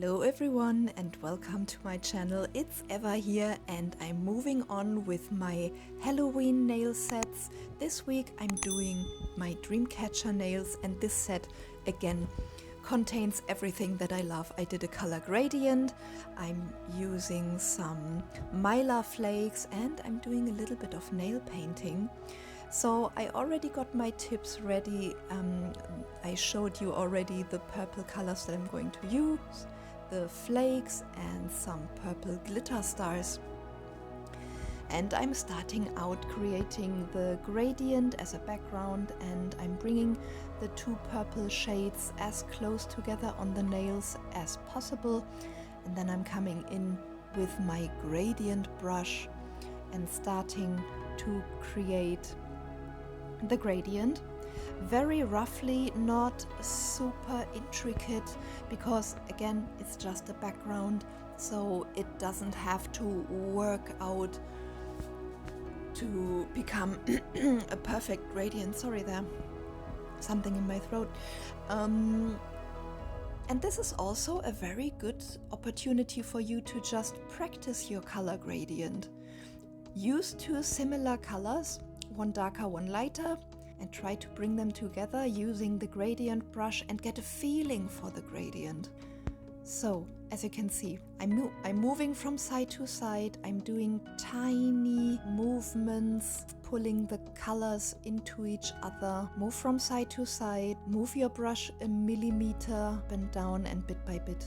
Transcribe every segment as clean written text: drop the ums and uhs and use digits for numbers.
Hello everyone and welcome to my channel. It's Eva here and I'm moving on with my Halloween nail sets. This week I'm doing my Dreamcatcher nails and this set again contains everything that I love. I did a color gradient, I'm using some Mylar flakes and I'm doing a little bit of nail painting. So I already got my tips ready. I showed you already the purple colors that I'm going to use, the flakes and some purple glitter stars. And I'm starting out creating the gradient as a background, and I'm bringing the two purple shades as close together on the nails as possible. And then I'm coming in with my gradient brush and starting to create the gradient very roughly, not super intricate, because again it's just a background, so it doesn't have to work out to become a perfect gradient. Sorry, there something in my throat. And this is also a very good opportunity for you to just practice your color gradient. Use two similar colors, one darker, one lighter, and try to bring them together using the gradient brush and get a feeling for the gradient. So, as you can see, I'm moving from side to side. I'm doing tiny movements, pulling the colors into each other. Move from side to side, move your brush a millimeter up and down, and bit by bit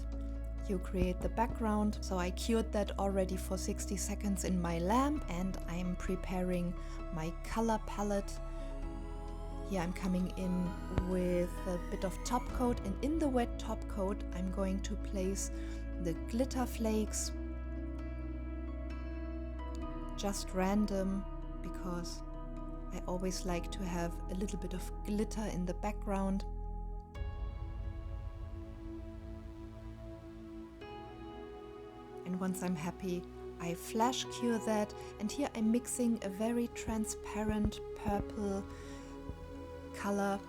you create the background. So I cured that already for 60 seconds in my lamp, and I'm preparing my color palette. Here I'm coming in with a bit of top coat, and in the wet top coat I'm going to place the glitter flakes, just random, because I always like to have a little bit of glitter in the background. And once I'm happy, I flash cure that, and here I'm mixing a very transparent purple color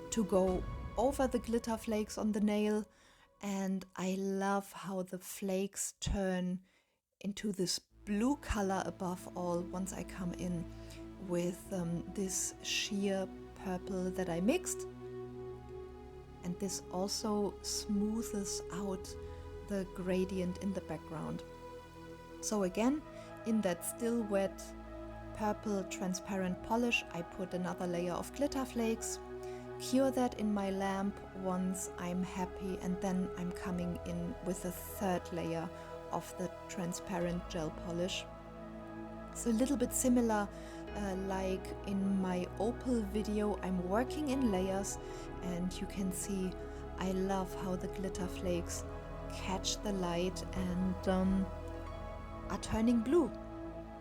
to go over the glitter flakes on the nail. And I love how the flakes turn into this blue color above all once I come in with this sheer purple that I mixed. And this also smoothes out the gradient in the background. So again, in that still wet purple transparent polish, I put another layer of glitter flakes, cure that in my lamp once I'm happy, and then I'm coming in with a third layer of the transparent gel polish. So a little bit similar like in my opal video, I'm working in layers, and you can see I love how the glitter flakes catch the light and are turning blue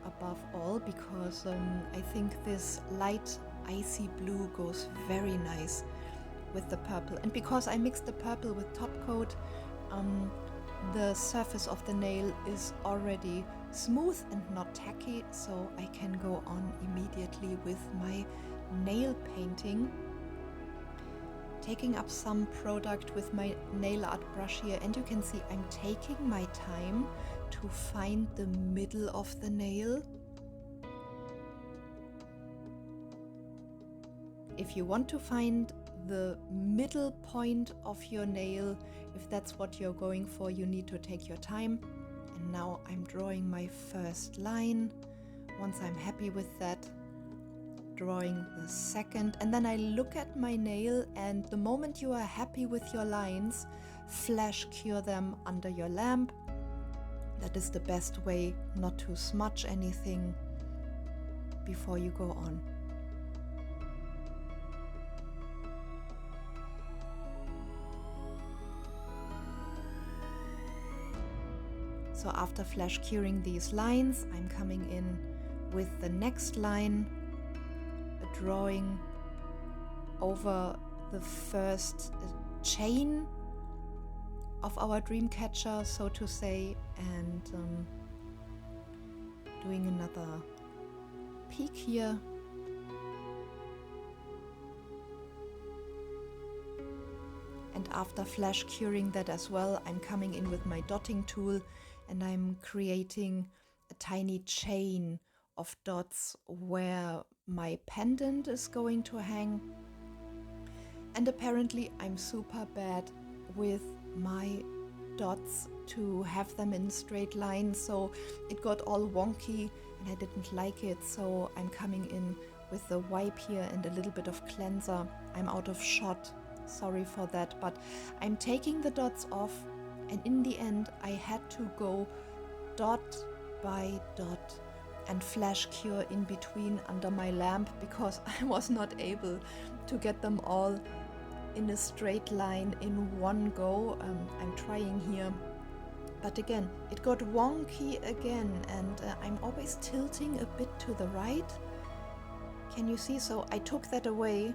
above all, because I think this light icy blue goes very nice with the purple. And because I mixed the purple with top coat, the surface of the nail is already smooth and not tacky, so I can go on immediately with my nail painting. Taking up some product with my nail art brush here, and you can see I'm taking my time to find the middle of the nail. If you want to find the middle point of your nail, if that's what you're going for, you need to take your time. And now I'm drawing my first line. Once I'm happy with that, drawing the second, and then I look at my nail, and the moment you are happy with your lines, flash cure them under your lamp. That is the best way not to smudge anything before you go on. So after flash curing these lines, I'm coming in with the next line, drawing over the first chain of our dream catcher, so to say, and doing another peak here. And And after flash curing that as well, I'm coming in with my dotting tool and I'm creating a tiny chain of dots where my pendant is going to hang. And apparently I'm super bad with my dots to have them in straight line, so it got all wonky and I didn't like it, so I'm coming in with the wipe here and a little bit of cleanser. I'm out of shot, sorry for that, but I'm taking the dots off, and in the end I had to go dot by dot and flash cure in between under my lamp because I was not able to get them all in a straight line in one go. I'm trying here, but again it got wonky again, and I'm always tilting a bit to the right. Can you see? So I took that away.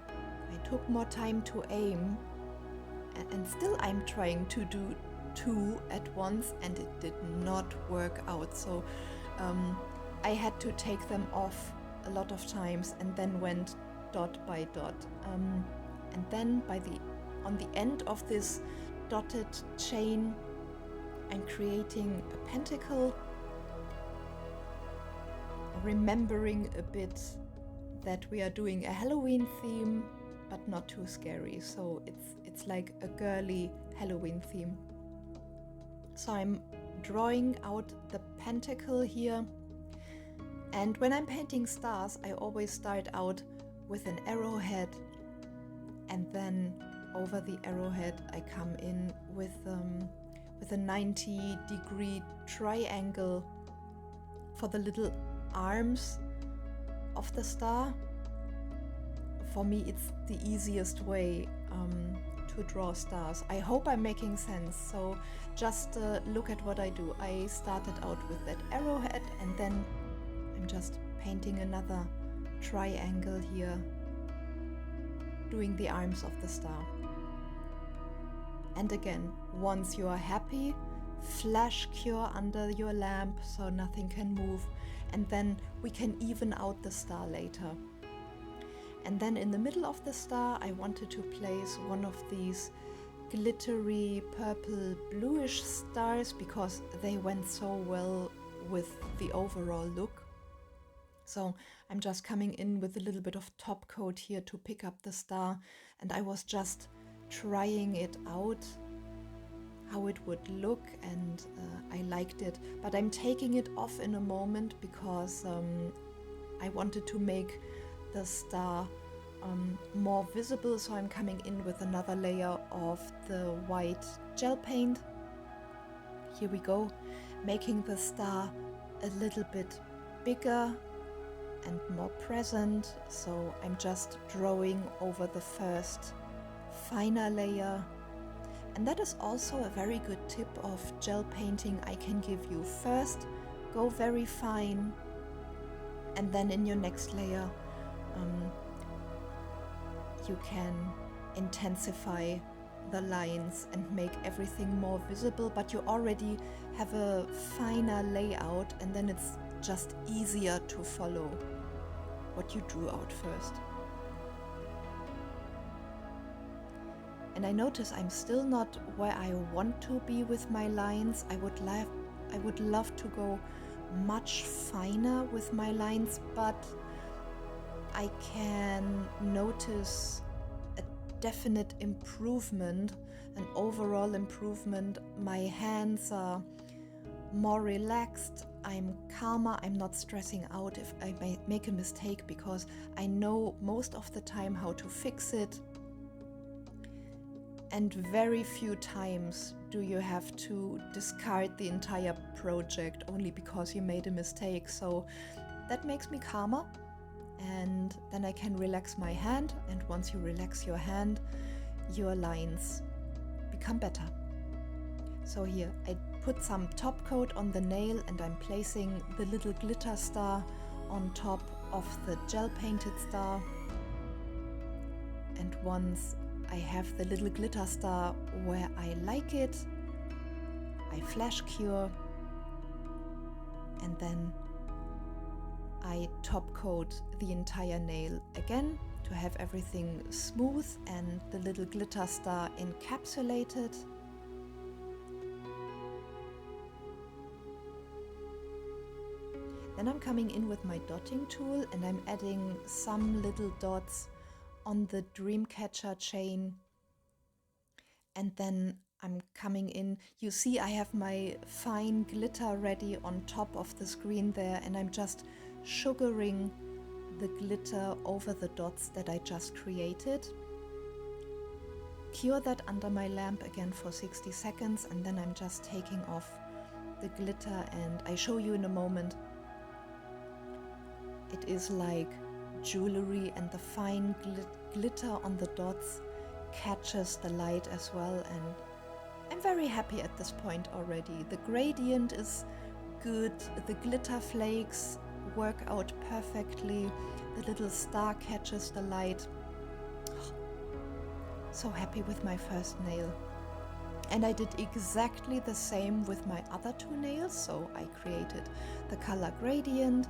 I took more time to aim, and still I'm trying to do two at once and it did not work out. So I had to take them off a lot of times and then went dot by dot. And then on the end of this dotted chain, I'm creating a pentacle, remembering a bit that we are doing a Halloween theme, but not too scary. So it's like a girly Halloween theme. So I'm drawing out the pentacle here. And when I'm painting stars, I always start out with an arrowhead, and then over the arrowhead I come in with a 90-degree triangle for the little arms of the star. For me it's the easiest way to draw stars. I hope I'm making sense. So just look at what I do. I started out with that arrowhead and then I'm just painting another triangle here, doing the arms of the star. And again, once you are happy, flash cure under your lamp so nothing can move, and then we can even out the star later. And then in the middle of the star I wanted to place one of these glittery purple bluish stars because they went so well with the overall look. So I'm just coming in with a little bit of top coat here to pick up the star, and I was just trying it out how it would look, and I liked it, but I'm taking it off in a moment because I wanted to make the star more visible. So I'm coming in with another layer of the white gel paint. Here we go, making the star a little bit bigger and more present. So I'm just drawing over the first finer layer. And that is also a very good tip of gel painting I can give you. First, go very fine, and then in your next layer you can intensify the lines and make everything more visible, but you already have a finer layout, and then it's just easier to follow what you drew out first. And I notice I'm still not where I want to be with my lines. I would love to go much finer with my lines, but I can notice a definite improvement, an overall improvement. My hands are more relaxed, I'm calmer, I'm not stressing out if I make a mistake because I know most of the time how to fix it. And very few times do you have to discard the entire project only because you made a mistake. So that makes me calmer, and then I can relax my hand, and once you relax your hand, your lines become better. So here I put some top coat on the nail, and I'm placing the little glitter star on top of the gel painted star. And once I have the little glitter star where I like it, I flash cure, and then I top coat the entire nail again to have everything smooth and the little glitter star encapsulated. Then I'm coming in with my dotting tool and I'm adding some little dots on the Dreamcatcher chain. And then I'm coming in, you see I have my fine glitter ready on top of the screen there, and I'm just sugaring the glitter over the dots that I just created. Cure that under my lamp again for 60 seconds, and then I'm just taking off the glitter, and I show you in a moment. It is like jewelry, and the fine glitter on the dots catches the light as well, and I'm very happy at this point already. The gradient is good, the glitter flakes work out perfectly, the little star catches the light. So happy with my first nail. And I did exactly the same with my other two nails, so I created the color gradient,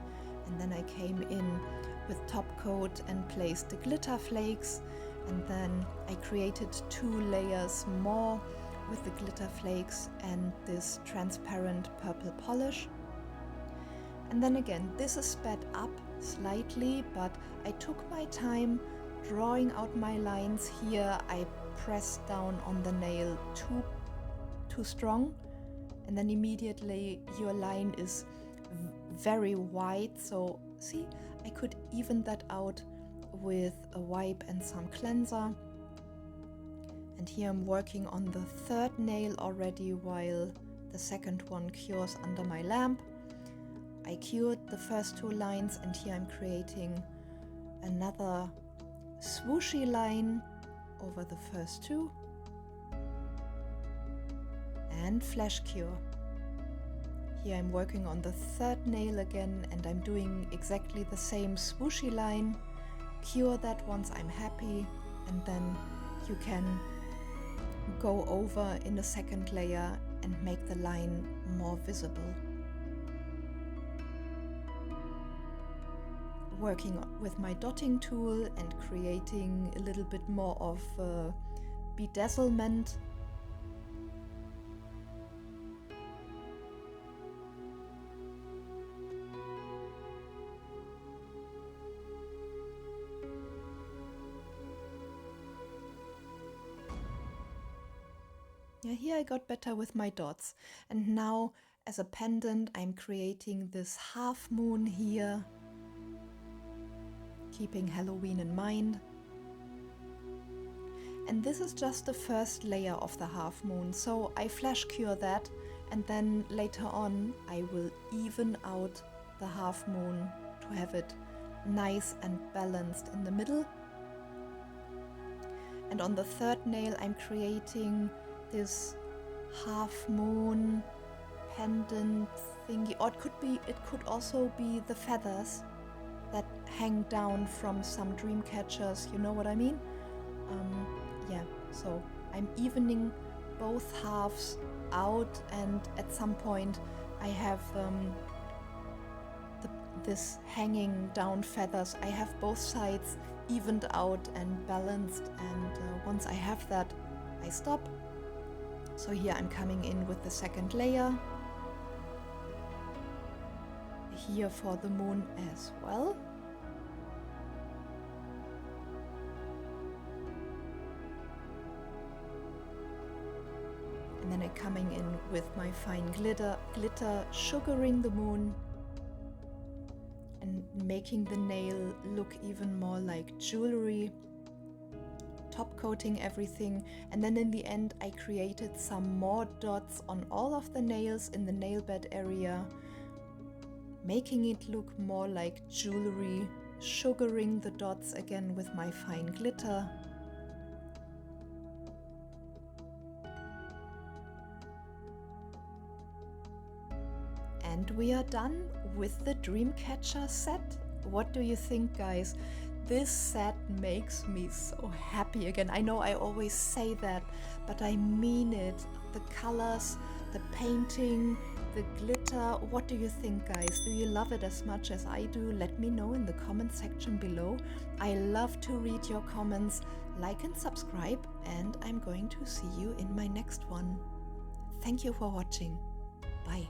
and then I came in with top coat and placed the glitter flakes, and then I created 2 layers more with the glitter flakes and this transparent purple polish. And then again, this is sped up slightly, but I took my time drawing out my lines here. I pressed down on the nail too strong, and then immediately your line is very wide. So see, I could even that out with a wipe and some cleanser. And here I'm working on the 3rd nail already while the 2nd one cures under my lamp. I cured the first 2 lines, and here I'm creating another swooshy line over the first 2 and flash cure. Here I'm working on the 3rd nail again, and I'm doing exactly the same swooshy line. Cure that once I'm happy, and then you can go over in a 2nd layer and make the line more visible. Working with my dotting tool and creating a little bit more of bedazzlement. Yeah, here I got better with my dots. And now as a pendant I'm creating this half moon here, keeping Halloween in mind. And this is just the first layer of the half moon, so I flash cure that, and then later on I will even out the half moon to have it nice and balanced in the middle. And on the 3rd nail I'm creating this half moon pendant thingy, or it could also be the feathers that hang down from some dream catchers, you know what I mean? Yeah, so I'm evening both halves out, and at some point I have this hanging down feathers. I have both sides evened out and balanced, and once I have that I stop. So here I'm coming in with the 2nd layer, here for the moon as well. And then I'm coming in with my fine glitter, sugaring the moon and making the nail look even more like jewelry. Top coating everything, and then in the end I created some more dots on all of the nails in the nail bed area, making it look more like jewelry, sugaring the dots again with my fine glitter. And we are done with the Dreamcatcher set. What do you think, guys? This set makes me so happy again. I know I always say that, but I mean it. The colors, the the painting, the glitter. What do you think, guys? Do you love it as much as I do? Let me know in the comment section below. I love to read your comments. Like and subscribe, and I'm going to see you in my next one. Thank you for watching. Bye.